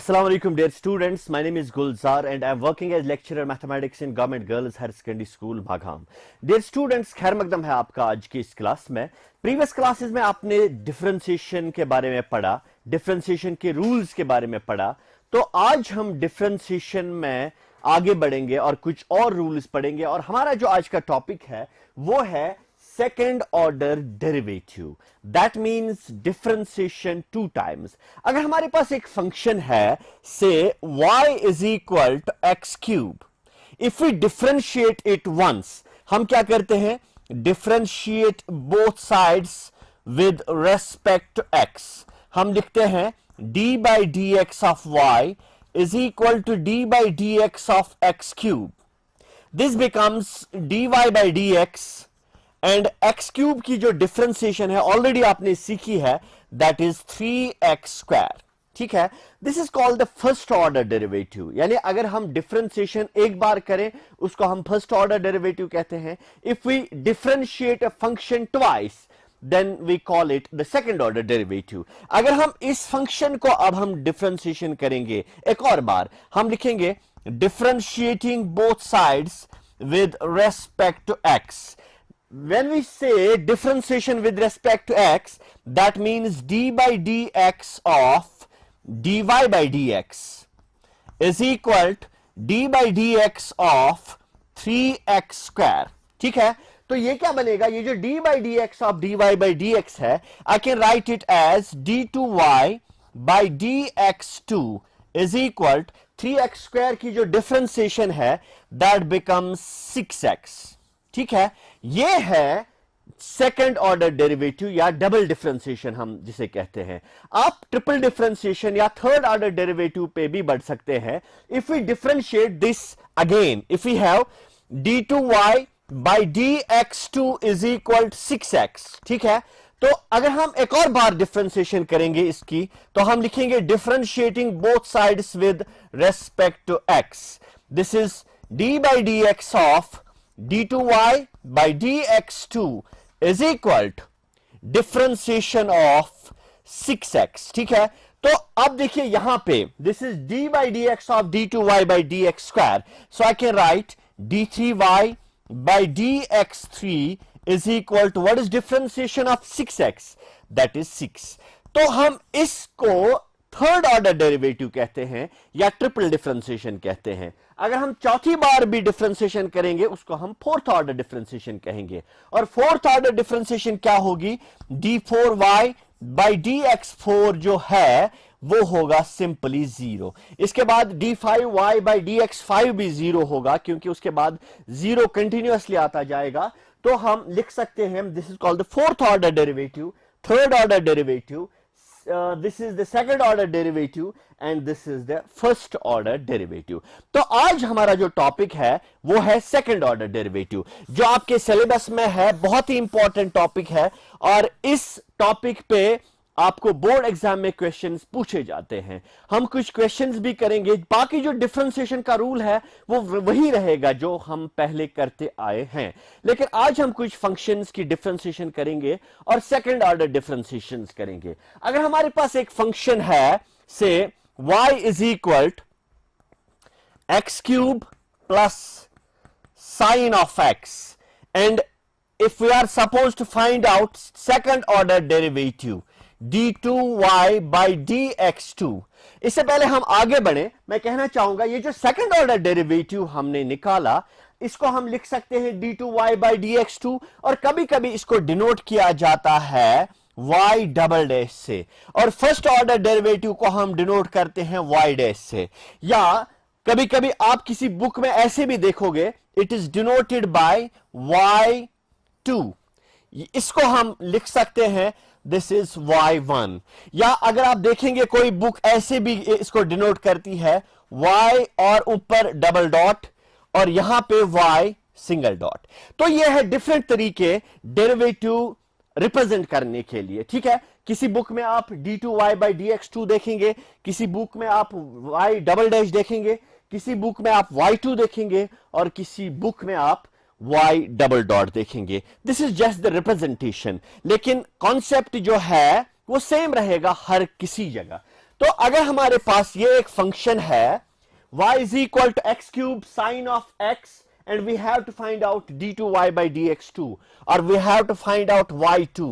Assalamu alaikum dear students, my name is Gulzar and I am working as lecturer mathematics in Government Girls Higher Secondary School Bhagham. Dear students, खैर मकदम है आपका आज की इस class में। Previous classes में आपने डिफरेंशिएशन के बारे में पढ़ा, डिफरेंशिएशन के रूल्स के बारे में पढ़ा, तो आज हम डिफरेंशिएशन में आगे बढ़ेंगे और कुछ और रूल्स पढ़ेंगे और हमारा जो आज का टॉपिक है वो है second order derivative, that means differentiation two times. अगर हमारे पास एक फंक्शन है say y is equal to x cube, if we differentiate it once, हम क्या करते हैं, differentiate both sides with respect to x। हम लिखते हैं d by d x of y is equal to d by d x of x cube. This becomes dy by d x and x cube की जो differentiation है already आपने सीखी है, that is 3x square. ठीक है, this is called the first order derivative, यानी अगर हम डिफरेंशिएशन एक बार करें उसको हम फर्स्ट ऑर्डर डेरिवेटिव कहते हैं। If we differentiate a function twice then we call it the second order derivative. अगर हम इस फंक्शन को अब हम डिफरेंशिएशन करेंगे एक और बार, हम लिखेंगे differentiating both sides with respect to x। When we say differentiation with respect to x, that means d by dx of dy by dx is equal to d by dx of 3x square। ठीक है, तो ये क्या बनेगा, ये जो d by dx of dy by dx है, I can write it as d2y by dx2 is equal to 3x square की जो differentiation है that becomes 6x। ठीक है, ये है सेकंड ऑर्डर डेरिवेटिव या डबल डिफरेंशिएशन हम जिसे कहते हैं। आप ट्रिपल डिफरेंशिएशन या थर्ड ऑर्डर डेरिवेटिव पे भी बढ़ सकते हैं। If we differentiate this again, if we have d2y by dx2 is equal to 6x। ठीक है, तो अगर हम एक और बार डिफरेंशिएशन करेंगे इसकी, तो हम लिखेंगे differentiating both sides with respect to x। This is d by dx of d2y by dx2 is equal to differentiation of 6x। ठीक है, तो अब देखिए यहां पे this is d by dx of d2y by dx square, so I can write d3y by dx3 is equal to what is differentiation of 6x, that is 6। तो हम इसको थर्ड ऑर्डर डेरिवेटिव कहते हैं या ट्रिपल डिफरेंशिएशन कहते हैं। अगर हम चौथी बार भी डिफरेंशिएशन करेंगे उसको हम फोर्थ ऑर्डर डिफरेंशिएशन कहेंगे। और फोर्थ ऑर्डर डिफरेंशिएशन क्या होगी, d4y by dx4 जो है वो होगा सिंपली 0। इसके बाद d5y by dx5 भी 0 होगा क्योंकि उसके बाद 0 कंटिन्यूअसली आता जाएगा। तो हम लिख सकते हैं this is called the fourth order derivative, third order derivative, this is the second order derivative and this is the first order derivative। तो आज हमारा जो टॉपिक है वो है सेकंड ऑर्डर डेरिवेटिव, जो आपके सिलेबस में है, बहुत ही इंपॉर्टेंट टॉपिक है और इस टॉपिक पे आपको बोर्ड एग्जाम में क्वेश्चंस पूछे जाते हैं। हम कुछ क्वेश्चंस भी करेंगे, बाकी जो डिफरेंशिएशन का रूल है वो वही रहेगा जो हम पहले करते आए हैं, लेकिन आज हम कुछ फंक्शंस की डिफरेंशिएशन करेंगे और सेकंड ऑर्डर डिफरेंशिएशंस करेंगे। अगर हमारे पास एक फंक्शन है say y is equal to x cube plus sine of x and if we are suppose to find out second order derivative d2y by dx2, इससे पहले हम आगे बढ़े मैं कहना चाहूंगा ये जो सेकंड ऑर्डर डेरिवेटिव हमने निकाला इसको हम लिख सकते हैं d2y by dx2 और कभी कभी इसको डिनोट किया जाता है y डबल डैश से, और फर्स्ट ऑर्डर डेरिवेटिव को हम डिनोट करते हैं y डैश से, या कभी कभी आप किसी बुक में ऐसे भी देखोगे it is denoted by y2, इसको हम लिख सकते हैं दिस इज y1, या अगर आप देखेंगे कोई बुक ऐसे भी इसको डिनोट करती है y और ऊपर डबल डॉट और यहां पे y सिंगल डॉट। तो ये है डिफरेंट तरीके डेरिवेटिव रिप्रेजेंट करने के लिए। ठीक है, किसी बुक में आप d2y by dx2 देखेंगे, किसी बुक में आप y डबल डैश देखेंगे, किसी बुक में आप y2 देखेंगे और किसी बुक में आप y डबल डॉट देखेंगे। This is just the representation, लेकिन कॉन्सेप्ट जो है वो सेम रहेगा हर किसी जगह। तो अगर हमारे पास ये एक फंक्शन है y is equal to x cube sine of x and we have to find out d2y by dx2 or we have to find out y2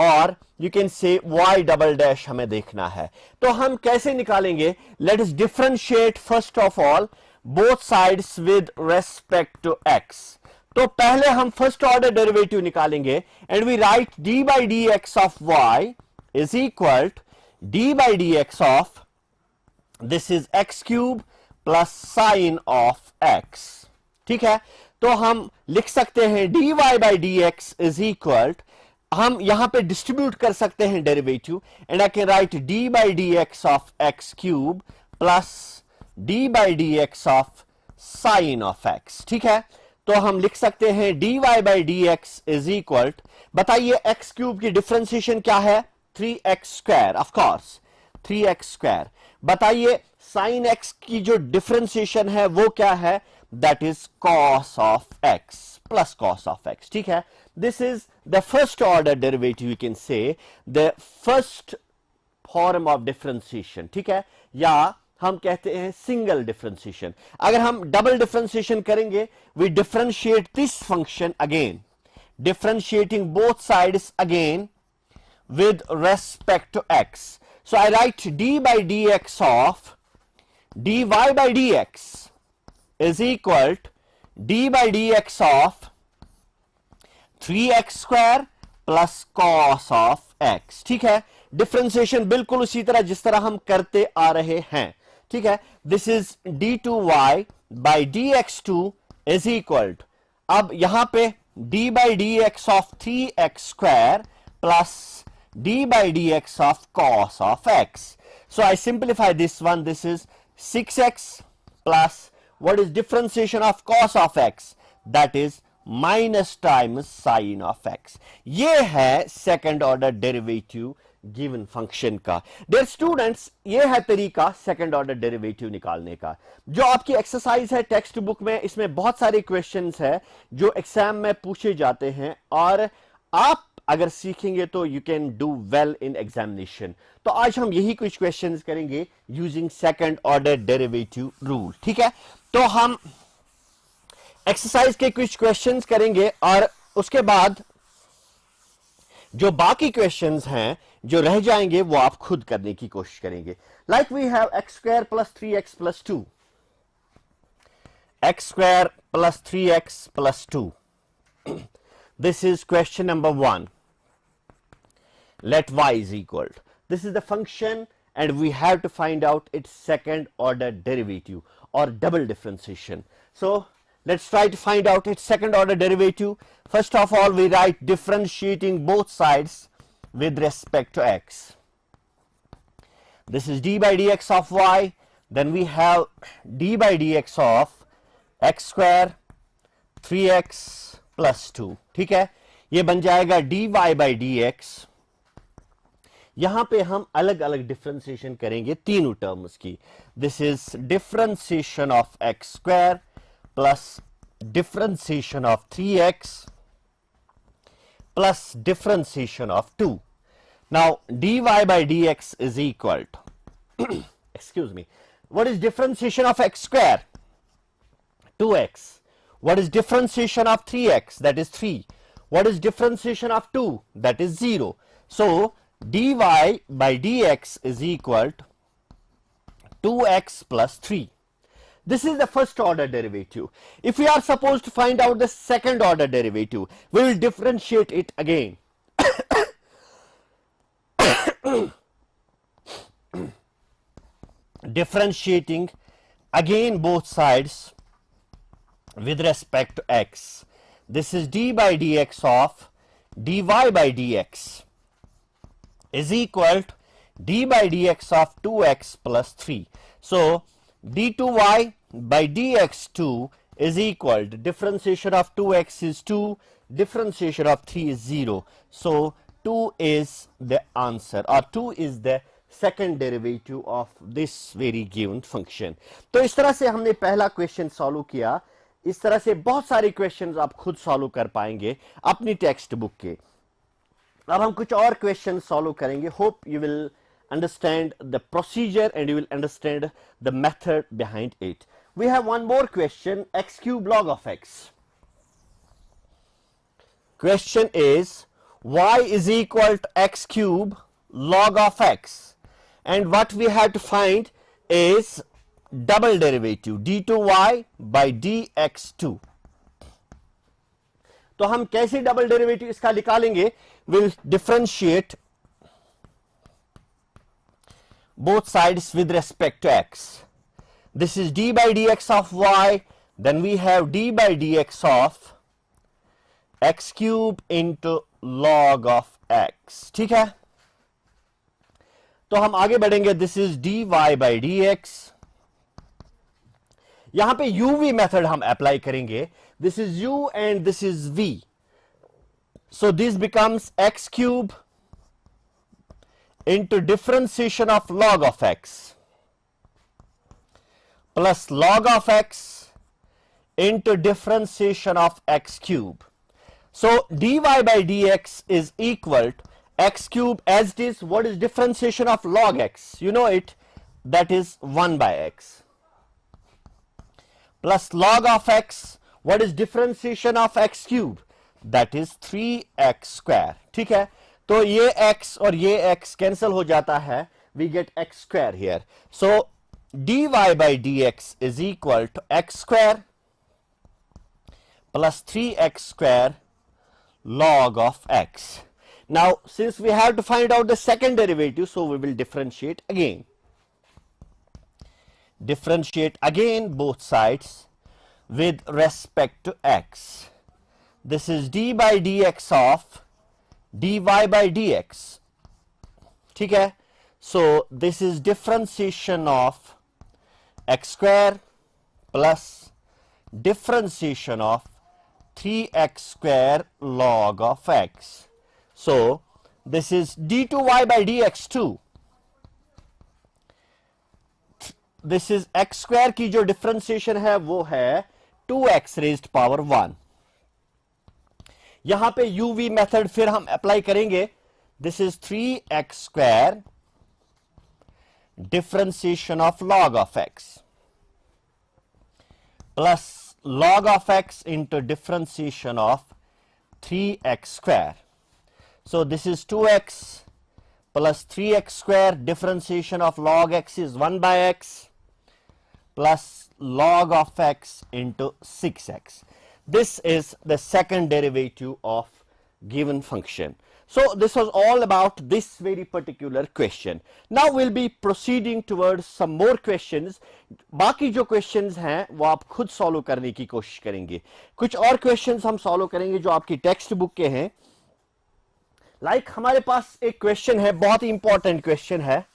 और you can say y double dash हमें देखना है। तो हम कैसे निकालेंगे? Let us differentiate first of all both sides with respect to x। तो पहले हम फर्स्ट ऑर्डर डेरिवेटिव निकालेंगे and we write d by dx of y is equal to d by dx of this is x cube plus sine of x। ठीक है, तो हम लिख सकते हैं dy by dx is equal to, हम यहां पे डिस्ट्रीब्यूट कर सकते हैं derivative and I can right d by dx of x cube plus d by dx of sine of x। ठीक है, तो हम लिख सकते हैं dy by dx is equal to, बताइए x क्यूब की डिफरेंशिएशन क्या है? 3x square, of course 3x square. बताइए साइन x की जो डिफरेंशिएशन है वो क्या है? That is cos of x plus cos of x। ठीक है, this is the first order derivative, you can say the first form of differentiation. ठीक है, या हम कहते हैं सिंगल डिफरेंशिएशन। अगर हम डबल डिफरेंशिएशन करेंगे, we differentiate this function again, differentiating both sides again with respect to x. So I write d by dx of dy by dx is equal to d by dx of 3x square plus cos of x। ठीक है, differentiation बिल्कुल उसी तरह जिस तरह हम करते आ रहे हैं। ठीक है, this is d2y by dx2 is equal to, अब यहां पे d by dx of 3x square plus d by dx of cos of x. So I simplify this one. This is 6x plus what is differentiation of cos of x? That is minus times sine of x. ये है second order derivative given function का। Dear students, ये है तरीका second order derivative निकालने का। जो आपकी एक्सरसाइज है टेक्स्ट बुक में, इसमें बहुत सारे क्वेश्चंस है जो एग्जाम में पूछे जाते हैं और आप अगर सीखेंगे तो you can do well in examination. तो आज हम यही कुछ क्वेश्चंस करेंगे using second order derivative rule. ठीक है, तो हम एक्सरसाइज के कुछ क्वेश्चंस करेंगे और उसके बाद जो बाकी क्वेश्चंस हैं जो रह जाएंगे वो आप खुद करने की कोशिश करेंगे। Like we have x square plus 3x plus 2, x square plus 3x plus 2। This is question number 1. Let y is equal to, this is the function and we have to find out its second order derivative or double differentiation. So let's try to find out its second order derivative. First of all, we write differentiating both sides with respect to x. This is d by dx of y, then we have d by dx of x square 3x plus 2। ठीक है, ये बन जाएगा dy by dx। यहां पे हम अलग अलग डिफरेंशिएशन करेंगे तीनों टर्म्स की। This is differentiation of x square plus differentiation of 3x plus differentiation of 2। Now dy by dx is equal to excuse me, what is differentiation of x square? 2x. What is differentiation of 3x? That is 3. What is differentiation of 2? That is 0. So dy by dx is equal to 2x plus 3. This is the first order derivative. If we are supposed to find out the second order derivative, we will differentiate it again. Differentiating again both sides with respect to x. This is d by dx of dy by dx is equal to d by dx of 2x plus 3. So d2y by dx2 is equal to differentiation of 2x is 2, differentiation of 3 is 0. So 2 is the answer, or 2 is the second derivative of this very given function. तो इस तरह से हमने पहला question solve किया। इस तरह से बहुत सारे क्वेश्चंस आप खुद सॉल्व कर पाएंगे अपनी टेक्स्ट बुक के। अब हम कुछ और क्वेश्चन सॉल्व करेंगे। Hope you will understand the procedure and you will understand the method behind it. We have one more question, x cube log of x. Question is y is equal to x cube log of x, and what we have to find is double derivative d2y by dx2. तो हम कैसे double derivative इसका निकालेंगे? Will differentiate both sides with respect to x. This is d by dx of y, then we have d by dx of x cube into log of x. ठीक है, तो हम आगे बढ़ेंगे. This is dy by dx. यहां पे uv method हम apply करेंगे. This is u and this is v, so this becomes x cube into differentiation of log of x plus log of x into differentiation of x cube. So dy by dx is equal to x cube as it is. What is differentiation of log x? You know it, that is 1 by x, plus log of x. What is differentiation of x cube? That is 3x square. ठीक है, तो ये x और ये x cancel हो जाता है. We get x square here. So dy by dx is equal to x square plus 3x square log of x. Now since we have to find out the second derivative, so we will differentiate again. Differentiate again both sides with respect to x. This is d by dx of dy by dx. ठीक है, so this is differentiation of x square plus differentiation of 3x square log of x. So this is d2y by dx2. This is x square की जो differentiation है वो है 2x raised power 1. यहां पे uv method फिर हम apply करेंगे. This is 3x square differentiation of log of x plus log of x into differentiation of 3x square. So this is 2x plus 3x square, differentiation of log x is 1 by x plus log of x into 6x. This is the second derivative of given function. So this was all about this very particular question. Now we'll be proceeding towards some more questions. बाकी जो questions हैं वो आप खुद solve करने की कोशिश करेंगे. कुछ और questions हम solve करेंगे जो आपकी text book के हैं. Like हमारे पास एक question है, बहुत ही important question है.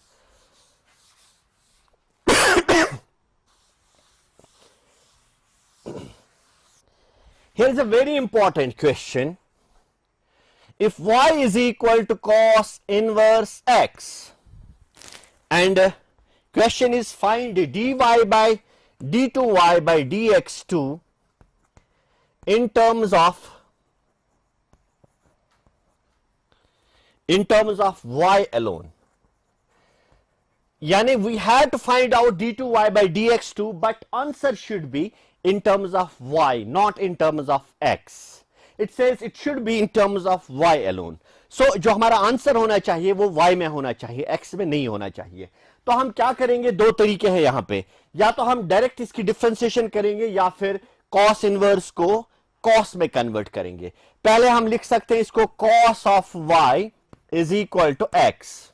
Here's a very important question. If y is equal to cos inverse x and question is find dy by d2y by dx2 in terms of y alone. Yani we had to find out d2y by dx2, but answer should be in terms of y, not in terms of x. It says it should be in terms of y alone. So जो हमारा answer होना चाहिए वो y में होना चाहिए, x में नहीं होना चाहिए. तो हम क्या करेंगे, दो तरीके हैं यहाँ पे. या तो हम डायरेक्ट इसकी डिफरेंशिएशन करेंगे या फिर cos इनवर्स को cos में कन्वर्ट करेंगे. पहले हम लिख सकते हैं इसको cos of y is equal to x.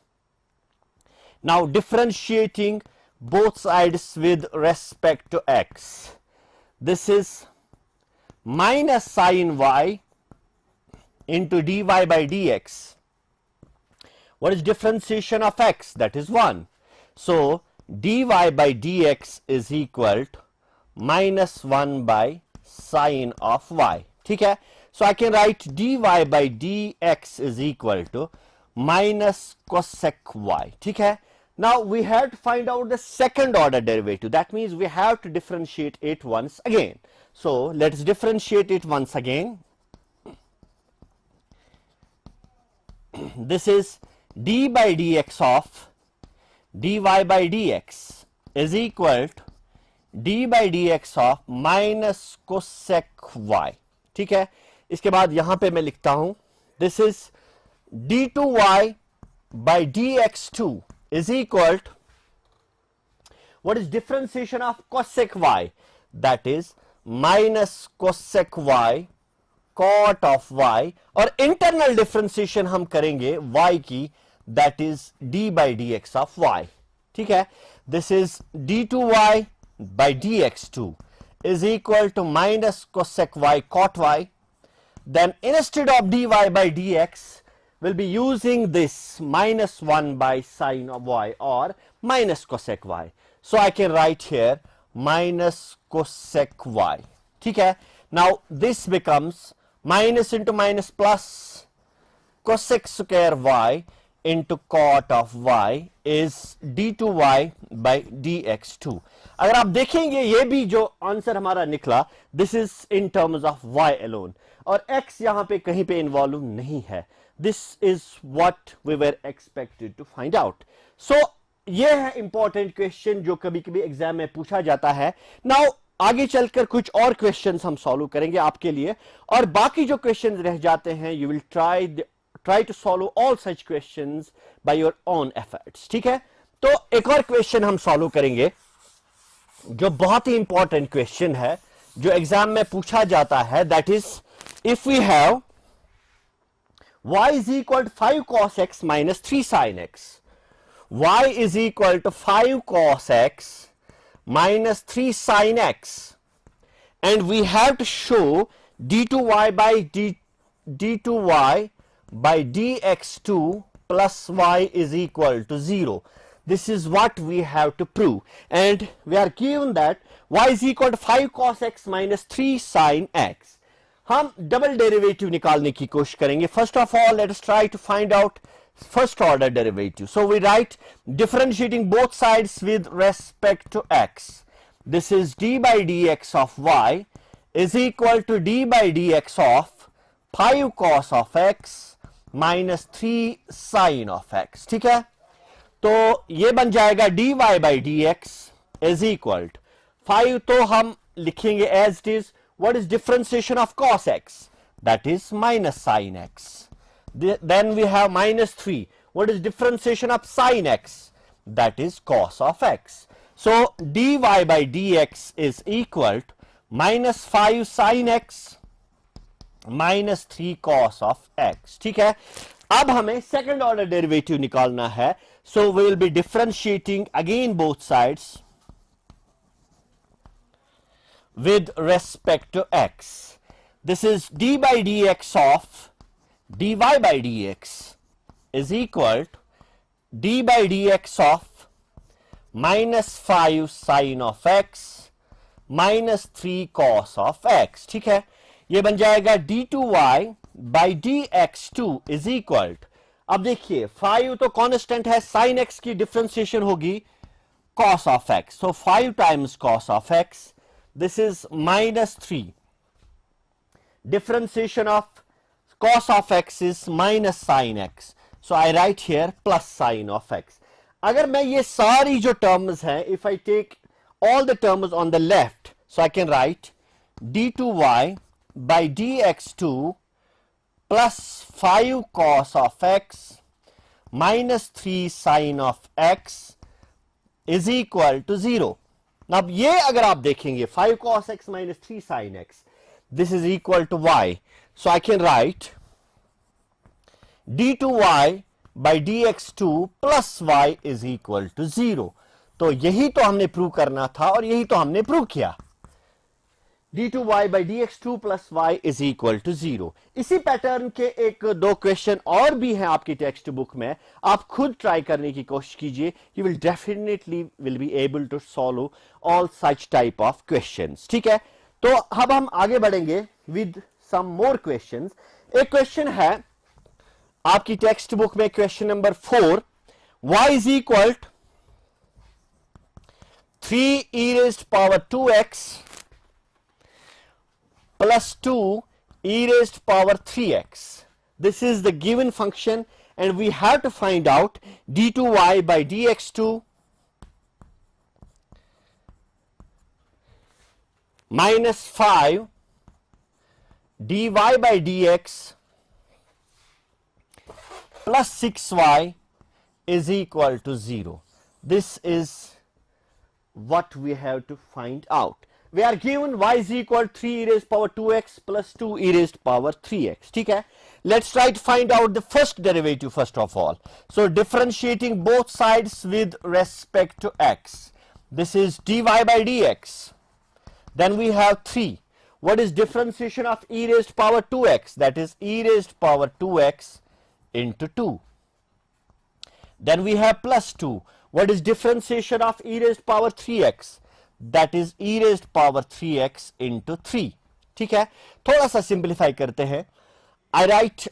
Now differentiating both sides with respect to x. This is minus sin y into dy by dx. What is differentiation of x? That is 1. So dy by dx is equal to minus 1 by sin of y. ठीक है, so I can write dy by dx is equal to minus cosec y. ठीक है, now we have to find out the second order derivative. That means we have to differentiate it once again. So let's differentiate it once again. This is d by dx of dy by dx is equal to d by dx of minus cosec y। ठीक है, इसके बाद यहां पे मैं लिखता हूं this is d2y by dx2 is equal to what is differentiation of cosec y, that is minus cosec y cot of y, और इंटरनल डिफरेंशिएशन हम करेंगे y की, that is d by dx of y। ठीक है, this is d2y by dx2 is equal to minus cosec y cot y, then instead of dy by dx we'll be using this minus 1 by sine of y or minus cosec y, so I can write here minus cosec y। ठीक है, now this becomes minus into minus plus cosec square y into cot of y is d2y by dx2। अगर आप देखेंगे ये भी जो answer हमारा निकला this is in terms of y alone, और x यहां पे कहीं पे इन्वॉल्व नहीं है। This is what we were expected to find out. So ये है इंपॉर्टेंट क्वेश्चन जो कभी कभी एग्जाम में पूछा जाता है। नाउ आगे चलकर कुछ और क्वेश्चंस हम सॉल्व करेंगे आपके लिए, और बाकी जो क्वेश्चंस रह जाते हैं you will try to solve all such questions by your own efforts. ठीक है, तो एक और क्वेश्चन हम सॉल्व करेंगे जो बहुत ही इंपॉर्टेंट क्वेश्चन है जो एग्जाम में पूछा जाता है, that is if we have y is equal to 5 cos x minus 3 sin x, y is equal to 5 cos x minus 3 sin x, and we have to show d2y by d2y by dx2 plus y is equal to 0. This is what we have to prove, and we are given that y is equal to 5 cos x minus 3 sin x. हम double derivative निकालने की कोशिश करेंगे। First of all let us try to find out first order derivative. So we write differentiating both sides with respect to x, this is d by dx of y is equal to d by dx of 5 cos of x minus 3 sin of x। ठीक है, तो ये बन जाएगा dy by dx is equal to 5, तो हम लिखेंगे as it is. What is differentiation of cos x? That is minus sin x. Then we have minus 3. What is differentiation of sin x? That is cos of x. So dy by dx is equal to minus 5 sin x minus 3 cos of x। ठीक है, अब हमें second order derivative निकालना है। So we will be differentiating again both sides with respect to x. This is d by dx of dy by dx is equal to d by dx of minus 5 sin of x minus 3 cos of x। ठीक है, ये बन जाएगा d2y by dx2 is equal to, अब देखिए 5 तो constant है, sin x की डिफरेंशिएशन होगी cos of x, so 5 times cos of x, this is minus 3, differentiation of cos of x is minus sin x, so I write here plus sin of x। अगर मैं ये सारी जो terms हैं, if I take all the terms on the left, so I can write d2y by dx2 plus 5 cos of x minus 3 sin of x is equal to 0। अब ये अगर आप देखेंगे 5 cos x minus 3 sin x, this is equal to y, so I can write d2y by dx2 plus y is equal to 0। तो यही तो हमने prove करना था और यही तो हमने प्रूव किया, d2y by dx2 plus y is equal to 0। इसी पैटर्न के एक दो क्वेश्चन और भी हैं आपकी टेक्स्ट बुक में, आप खुद ट्राई करने की कोशिश कीजिए, you will definitely will be able to solve all such type of questions. ठीक है, तो अब हम आगे बढ़ेंगे विद सम मोर क्वेश्चंस। एक क्वेश्चन है आपकी टेक्स्ट बुक में, question number 4, y is equal to 3 e raised power 2x plus 2 e raised power 3x. This is the given function and we have to find out d2y by dx2 minus 5 dy by dx plus 6y is equal to 0. This is what we have to find out. We are given y is equal to 3 e raised power 2x plus 2 e raised power 3x. ठीक है? Let's try to find out the first derivative first of all. So differentiating both sides with respect to x. This is dy by dx. Then we have 3. What is differentiation of e raised power 2x? That is e raised power 2x into 2. Then we have plus 2. What is differentiation of e raised power 3x? That is e raised power 3x into 3. ठीक है? थोड़ा सा simplify करते हैं. I write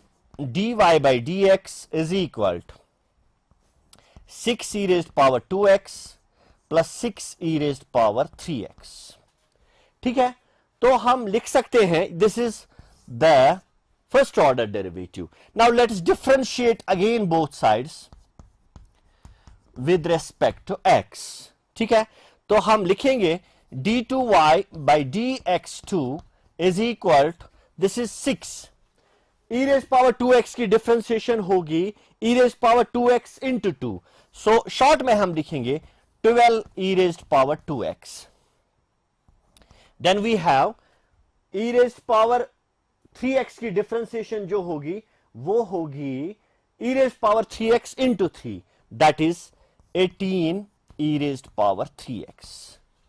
dy by dx is equal to 6 e raised power 2x plus 6 e raised power 3x. ठीक है? तो हम लिख सकते हैं this is the first order derivative. Now let's differentiate again both sides with respect to x. ठीक है? तो हम लिखेंगे d2y by dx2 is equal to this is 6 e raised power 2x की डिफरेंशिएशन होगी e raised power 2x into 2. So short में हम लिखेंगे 12 e raised power 2x. Then we have e raised power 3x की differentiation जो होगी वो होगी e raised power 3x into 3. That is 18 e raised power 3x.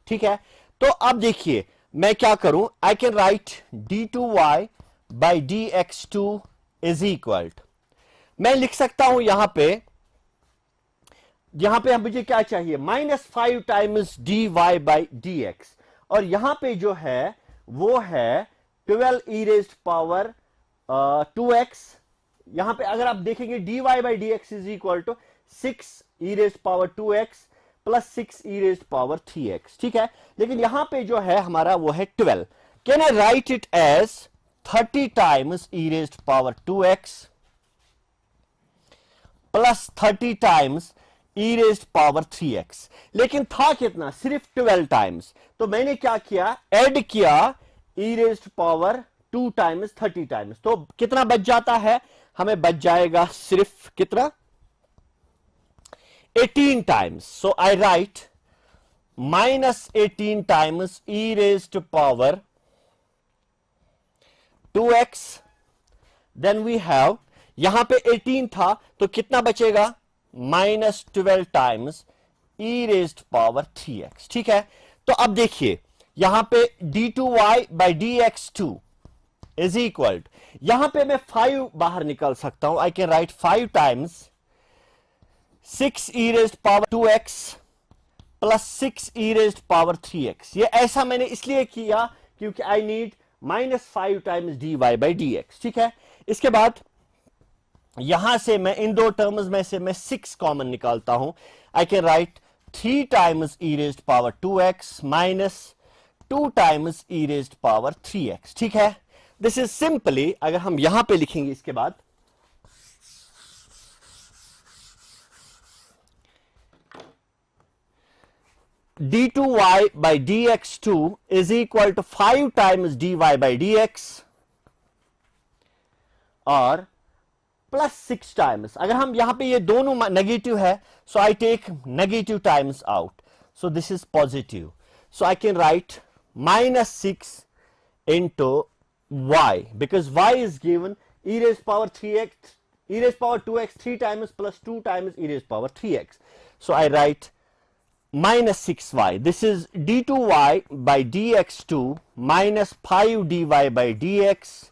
ठीक है? तो अब देखिए मैं क्या करूं, I can write d2y by dx2 is equal to, मैं लिख सकता हूं यहां पे मुझे क्या चाहिए, -5 टाइम्स dy by dx, और यहां पे जो है वो है 12 e raised power 2x. यहां पे अगर आप देखेंगे dy by dx is equal to 6 e raised power 2x plus 6 e raised power 3x. ठीक है? लेकिन यहां पे जो है हमारा वो है 12. Can I write it as 30 times e raised power 2x plus 30 times e raised power 3x. लेकिन था कितना, सिर्फ 12 टाइम्स. तो मैंने क्या किया, ऐड किया e raised power 2 times 30 times. तो कितना बच जाता है, हमें बच जाएगा सिर्फ कितना, 18 times. So I write minus 18 times e raised to power 2x. Then we have, यहां पे 18 था तो कितना बचेगा, minus 12 times e raised power 3x. ठीक है? तो अब देखिए यहां पे d2y by dx2 is equal to, यहां पे मैं 5 बाहर निकाल सकता हूं. I can write 5 times 6 e raised power 2x plus 6 e raised power 3x. ये ऐसा मैंने इसलिए किया क्योंकि I need -5 times dy by dx. ठीक है? इसके बाद यहां से मैं इन दो टर्म्स में से मैं 6 कॉमन निकालता हूं. I can write 3 times e raised power 2x minus 2 times e raised power 3x. ठीक है? This is simply, अगर हम यहां पे लिखेंगे इसके बाद, d2y by dx2 is equal to 5 times dy by dx और प्लस 6 टाइम्स. अगर हम यहां पे ये दोनों नेगेटिव है, so I take negative times out, so this is positive. So I can write -6 into y, because y is given e raised power 3x, e raised power 2x 3 times plus 2 times e raised power 3x. So I write -6y. This is d2y by dx2 minus 5 dy by dx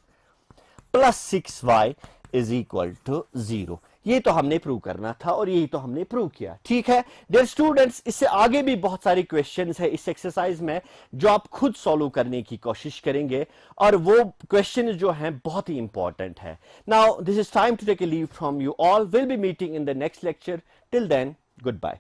plus 6y is equal to 0. ये तो हमने prove करना था और यही तो हमने prove किया. ठीक है डियर स्टूडेंट्स, इससे आगे भी बहुत सारे क्वेश्चंस है इस एक्सरसाइज में जो आप खुद सॉल्व करने की कोशिश करेंगे और वो क्वेश्चंस जो हैं बहुत ही इंपॉर्टेंट है. Now this is time to take a leave from you all. Will be meeting in the next lecture. Till then, good bye.